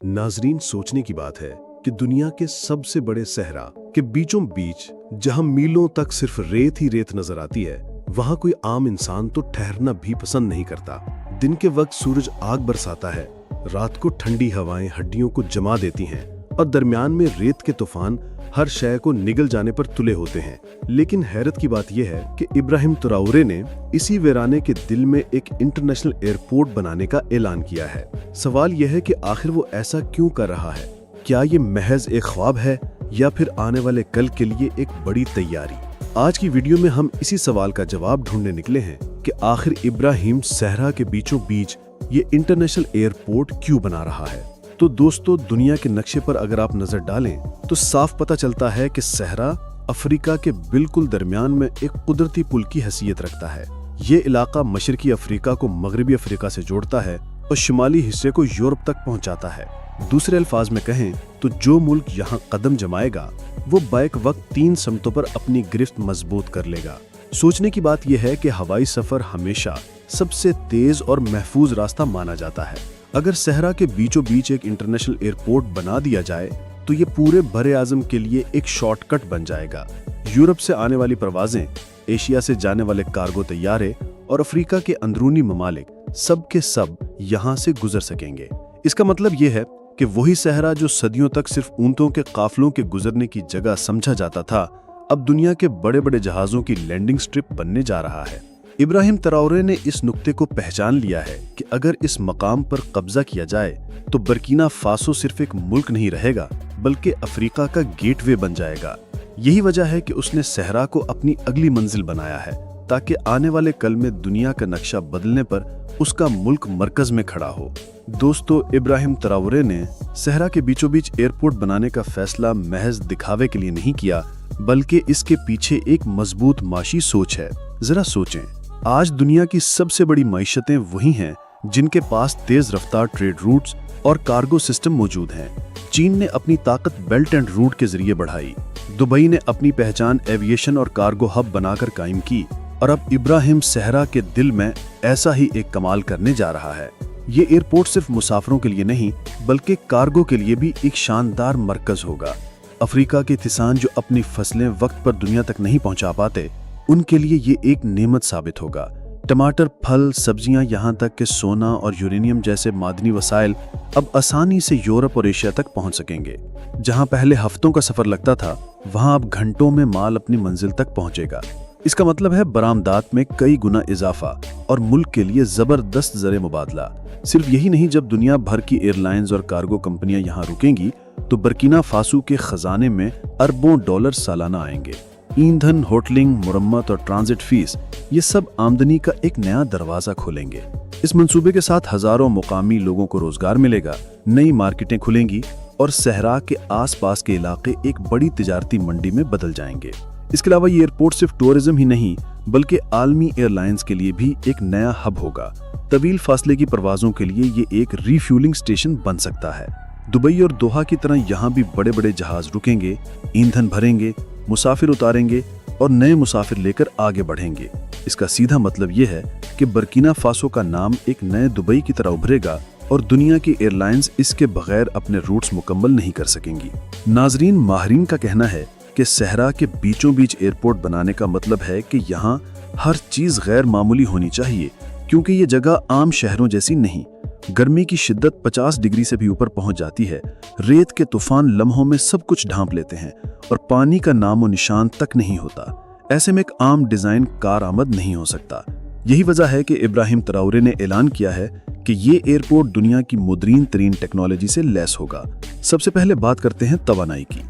नाजरीन, सोचने की बात है कि दुनिया के सबसे बड़े सहरा के बीचों बीच जहां मीलों तक सिर्फ रेत ही रेत नजर आती है, वहां कोई आम इंसान तो ठहरना भी पसंद नहीं करता। दिन के वक्त सूरज आग बरसाता है, रात को ठंडी हवाएं हड्डियों को जमा देती हैं और दरमियान में रेत के तूफान हर शय को निगल जाने पर तुले होते हैं। लेकिन हैरत की बात यह है कि इब्राहिम ट्राओरे ने इसी वीराने के दिल में एक इंटरनेशनल एयरपोर्ट बनाने का ऐलान किया है। सवाल यह है कि आखिर वो ऐसा क्यों कर रहा है? क्या ये महज एक ख्वाब है या फिर आने वाले कल के लिए एक बड़ी तैयारी? आज की वीडियो में हम इसी सवाल का जवाब ढूंढने निकले हैं कि आखिर इब्राहिम सहरा के बीचों बीच ये इंटरनेशनल एयरपोर्ट क्यों बना रहा है। तो दोस्तों, दुनिया के नक्शे पर अगर आप नजर डालें तो साफ पता चलता है कि सहरा अफ्रीका के बिल्कुल दरमियान में एक कुदरती पुल की हैसियत रखता है। ये इलाका मशरकी अफ्रीका को मगरबी अफ्रीका से जोड़ता है और शुमाली हिस्से को यूरोप तक पहुंचाता है। दूसरे अल्फाज में कहें तो जो मुल्क यहाँ कदम जमाएगा वो बैक वक्त 3 समतों पर अपनी गिरफ्त मजबूत कर लेगा। सोचने की बात यह है कि हवाई सफर हमेशा सबसे तेज और महफूज रास्ता माना जाता है। अगर सहरा के बीचों बीच एक इंटरनेशनल एयरपोर्ट बना दिया जाए तो ये पूरे बरे आजम के लिए एक शॉर्टकट बन जाएगा। यूरोप से आने वाली परवाजें, एशिया से जाने वाले कार्गो तैयारे और अफ्रीका के अंदरूनी ममालिक सब के सब यहाँ से गुजर सकेंगे। इसका मतलब ये है कि वही सहरा जो सदियों तक सिर्फ ऊंटों के काफलों के गुजरने की जगह समझा जाता था, अब दुनिया के बड़े बड़े जहाजों की लैंडिंग स्ट्रिप बनने जा रहा है। इब्राहिम ट्राओरे ने इस नुक्ते को पहचान लिया है कि अगर इस मकाम पर कब्जा किया जाए तो बर्किना फासो सिर्फ एक मुल्क नहीं रहेगा बल्कि अफ्रीका का गेटवे बन जाएगा। यही वजह है कि उसने सहरा को अपनी अगली मंजिल बनाया है ताकि आने वाले कल में दुनिया का नक्शा बदलने पर उसका मुल्क मरकज में खड़ा हो। दोस्तों, इब्राहिम ट्राओरे ने सहरा के बीचों बीच एयरपोर्ट बनाने का फैसला महज दिखावे के लिए नहीं किया, बल्कि इसके पीछे एक मजबूत माशी सोच है। जरा सोचें, आज दुनिया की सबसे बड़ी मईशतें वही हैं जिनके पास तेज रफ्तार ट्रेड रूट्स और कार्गो सिस्टम मौजूद हैं। चीन ने अपनी ताकत बेल्ट एंड रूट के जरिए बढ़ाई, दुबई ने अपनी पहचान एविएशन और कार्गो हब बनाकर कायम की, और अब इब्राहिम सहरा के दिल में ऐसा ही एक कमाल करने जा रहा है। ये एयरपोर्ट सिर्फ मुसाफिरों के लिए नहीं बल्कि कार्गो के लिए भी एक शानदार मरकज होगा। अफ्रीका के किसान जो अपनी फसलें वक्त पर दुनिया तक नहीं पहुंचा पाते, उनके लिए ये एक नेमत साबित होगा। टमाटर, फल, सब्जियां, यहाँ तक कि सोना और यूरेनियम जैसे मादनी वसाइल अब आसानी से यूरोप और एशिया तक पहुंच सकेंगे। जहां पहले हफ्तों का सफर लगता था, वहां अब घंटों में माल अपनी मंजिल तक पहुंचेगा। इसका मतलब है बरामदात में कई गुना इजाफा और मुल्क के लिए जबरदस्त ज़र मुबादला। सिर्फ यही नहीं, जब दुनिया भर की एयरलाइंस और कार्गो कंपनियां यहाँ रुकेंगी तो बर्किना फासो के खजाने में अरबों डॉलर सालाना आएंगे। ईंधन, होटलिंग, मुरम्मत और ट्रांजिट फीस, ये सब आमदनी का एक नया दरवाजा खोलेंगे। इस मंसूबे के साथ हजारों मुकामी लोगों को रोजगार मिलेगा, नई मार्केटें खुलेंगी और सहरा के आसपास के इलाके एक बड़ी तिजारती मंडी में बदल जाएंगे। इसके अलावा ये एयरपोर्ट सिर्फ टूरिज्म ही नहीं बल्कि आलमी एयरलाइंस के लिए भी एक नया हब होगा। तवील फासले की परवाजों के लिए ये एक रिफ्यूलिंग स्टेशन बन सकता है। दुबई और दोहा की तरह यहाँ भी बड़े बड़े जहाज रुकेंगे, ईंधन भरेंगे, मुसाफिर उतारेंगे और नए मुसाफिर लेकर आगे बढ़ेंगे। इसका सीधा मतलब यह है कि बर्किना फासो का नाम एक नए दुबई की तरह उभरेगा और दुनिया की एयरलाइंस इसके बगैर अपने रूट्स मुकम्मल नहीं कर सकेंगी। नाजरीन, माहरीन का कहना है कि सहरा के बीचों बीच एयरपोर्ट बनाने का मतलब है कि यहाँ हर चीज गैर मामूली होनी चाहिए, क्योंकि ये जगह आम शहरों जैसी नहीं। गर्मी की शिद्दत 50 डिग्री से भी ऊपर पहुंच जाती है, रेत के तूफान लम्हों में सब कुछ ढांप लेते हैं और पानी का नामो निशान तक नहीं होता। ऐसे में एक आम डिजाइन कारआमद नहीं हो सकता। यही वजह है कि इब्राहिम ट्राओरे ने ऐलान किया है कि ये एयरपोर्ट दुनिया की मुदरीन तरीन टेक्नोलॉजी से लैस होगा। सबसे पहले बात करते हैं तवानाई की।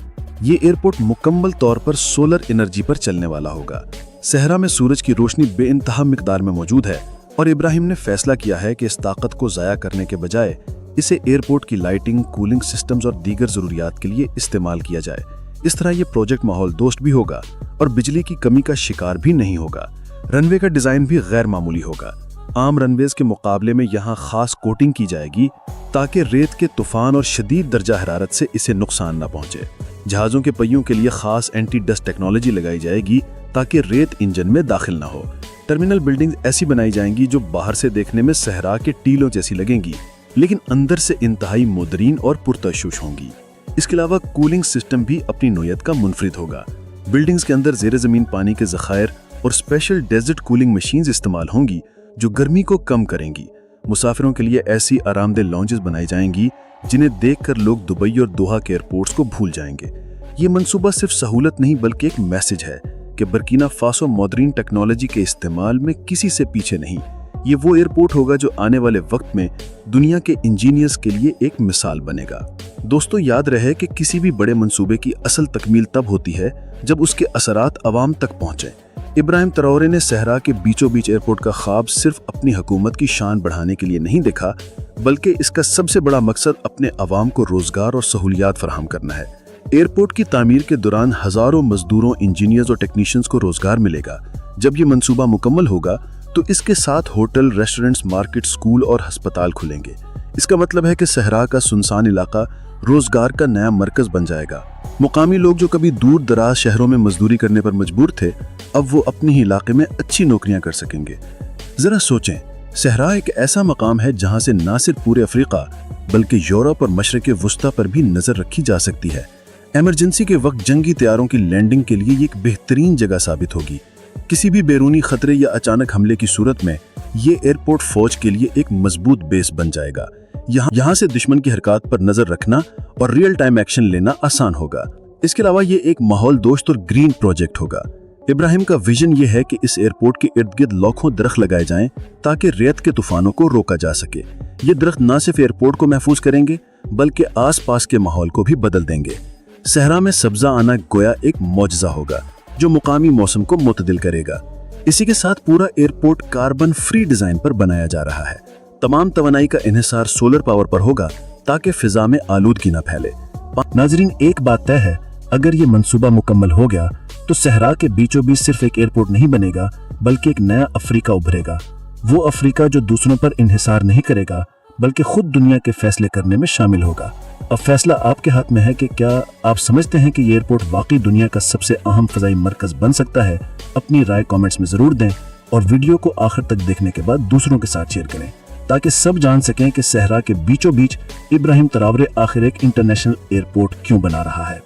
ये एयरपोर्ट मुकम्मल तौर पर सोलर एनर्जी पर चलने वाला होगा। सहरा में सूरज की रोशनी बेइंतहा मिकदार में मौजूद है और इब्राहिम ने फैसला किया है कि इस ताकत को ज़ाया करने के बजाय इसे एयरपोर्ट की लाइटिंग, कूलिंग सिस्टम्स और दीगर ज़रूरियात के लिए इस्तेमाल किया जाए। इस तरह ये प्रोजेक्ट माहौल दोस्त भी होगा और बिजली की कमी का शिकार भी नहीं होगा। रनवे का डिज़ाइन भी गैर मामूली होगा। आम रनवेज के मुकाबले में यहाँ खास कोटिंग की जाएगी ताकि रेत के तूफान और शदीद दर्जा हरारत से इसे नुकसान न पहुँचे। जहाज़ों के पहियों के लिए खास एंटी डस्ट टेक्नोलॉजी लगाई जाएगी ताकि रेत इंजन में दाखिल न हो। टर्मिनल बिल्डिंग्स ऐसी बनाई जाएंगी जो बाहर से देखने में सहरा के टीलों जैसी लगेंगी, لیکن اندر سے انتہائی مدرین اور پرتشوش ہوں گی۔ اس کے علاوہ کولنگ سسٹم بھی اپنی نوعیت کا منفرد ہوگا۔ بلڈنگز کے اندر زیر زمین پانی کے ذخائر اور اسپیشل ڈیزرٹ کولنگ مشینز استعمال ہوں گی جو گرمی کو کم کریں گی۔ مسافروں کے لیے ایسی آرام دہ لاؤنجز بنائی جائیں گی جنہیں دیکھ کر لوگ دبئی اور دوحہ کے ایئرپورٹس کو بھول جائیں گے۔ یہ منصوبہ صرف سہولت نہیں بلکہ ایک میسج ہے کہ برکینا فاسو ماڈرن ٹیکنالوجی کے استعمال میں کسی سے پیچھے نہیں۔ یہ وہ ایئرپورٹ ہوگا جو آنے والے وقت میں دنیا کے انجینئرز کے لیے ایک مثال بنے گا۔ دوستو، یاد رہے کہ کسی بھی بڑے منصوبے کی اصل تکمیل تب ہوتی ہے جب اس کے اثرات عوام تک پہنچیں۔ ابراہیم تراورے نے صحرا کے بیچوں بیچ ایئرپورٹ کا خواب صرف اپنی حکومت کی شان بڑھانے کے لیے نہیں دیکھا، بلکہ اس کا سب سے بڑا مقصد اپنے عوام کو روزگار اور سہولیات فراہم کرنا ہے۔ ایئرپورٹ کی تعمیر کے دوران ہزاروں مزدوروں، انجینئرز اور ٹیکنیشینز کو روزگار ملے گا۔ جب یہ منصوبہ مکمل ہوگا تو اس کے ساتھ ہوٹل، ریسٹورنٹس، مارکیٹ، سکول اور ہسپتال کھلیں گے۔ اس کا مطلب ہے کہ صحرا کا سنسان علاقہ روزگار کا نیا مرکز بن جائے گا۔ مقامی لوگ جو کبھی دور دراز شہروں میں مزدوری کرنے پر مجبور تھے، اب وہ اپنی ہی علاقے میں اچھی نوکریاں کر سکیں گے۔ ذرا سوچیں، صحرا ایک ایسا مقام ہے جہاں سے نہ صرف پورے افریقہ بلکہ یورپ اور مشرق وسطیٰ پر بھی نظر رکھی جا سکتی ہے۔ ایمرجنسی کے وقت جنگی طیاروں کی لینڈنگ کے لیے یہ ایک بہترین جگہ ثابت ہوگی۔ کسی بھی بیرونی خطرے یا اچانک حملے کی صورت میں یہ ایئرپورٹ فوج کے لیے ایک مضبوط بیس بن جائے گا۔ یہاں سے دشمن کی حرکات پر نظر رکھنا اور ریئل ٹائم ایکشن لینا آسان ہوگا۔ اس کے علاوہ یہ ایک ماحول دوست اور گرین پروجیکٹ ہوگا۔ ابراہیم کا ویژن یہ ہے کہ اس ایئرپورٹ کے ارد گرد لاکھوں درخت لگائے جائیں تاکہ ریت کے طوفانوں کو روکا جا سکے۔ یہ درخت نہ صرف ایئرپورٹ کو محفوظ کریں گے بلکہ آس پاس کے ماحول کو بھی بدل دیں گے۔ صحرا میں سبزہ آنا گویا ایک معجزہ ہوگا جو مقامی موسم کو معتدل کرے گا۔ اسی کے ساتھ پورا ایئرپورٹ کاربن فری ڈیزائن پر بنایا جا رہا ہے۔ تمام توانائی کا انحصار سولر پاور پر ہوگا تاکہ فضا میں آلودگی نہ پھیلے۔ ناظرین، ایک بات طے ہے، اگر یہ منصوبہ مکمل ہو گیا تو صحرا کے بیچوں بیچ صرف ایک ایئرپورٹ نہیں بنے گا بلکہ ایک نیا افریقہ ابھرے گا۔ وہ افریقہ جو دوسروں پر انحصار نہیں کرے گا بلکہ خود دنیا کے فیصلے کرنے میں شامل ہوگا۔ اب فیصلہ آپ کے ہاتھ میں ہے کہ کیا آپ سمجھتے ہیں کہ یہ ایئرپورٹ واقعی دنیا کا سب سے اہم فضائی مرکز بن سکتا ہے؟ اپنی رائے کامنٹس میں ضرور دیں اور ویڈیو کو آخر تک دیکھنے کے بعد دوسروں کے ساتھ شیئر کریں تاکہ سب جان سکیں کہ صحرا کے بیچوں بیچ ابراہیم تراورے آخر ایک انٹرنیشنل ایئرپورٹ کیوں بنا رہا ہے۔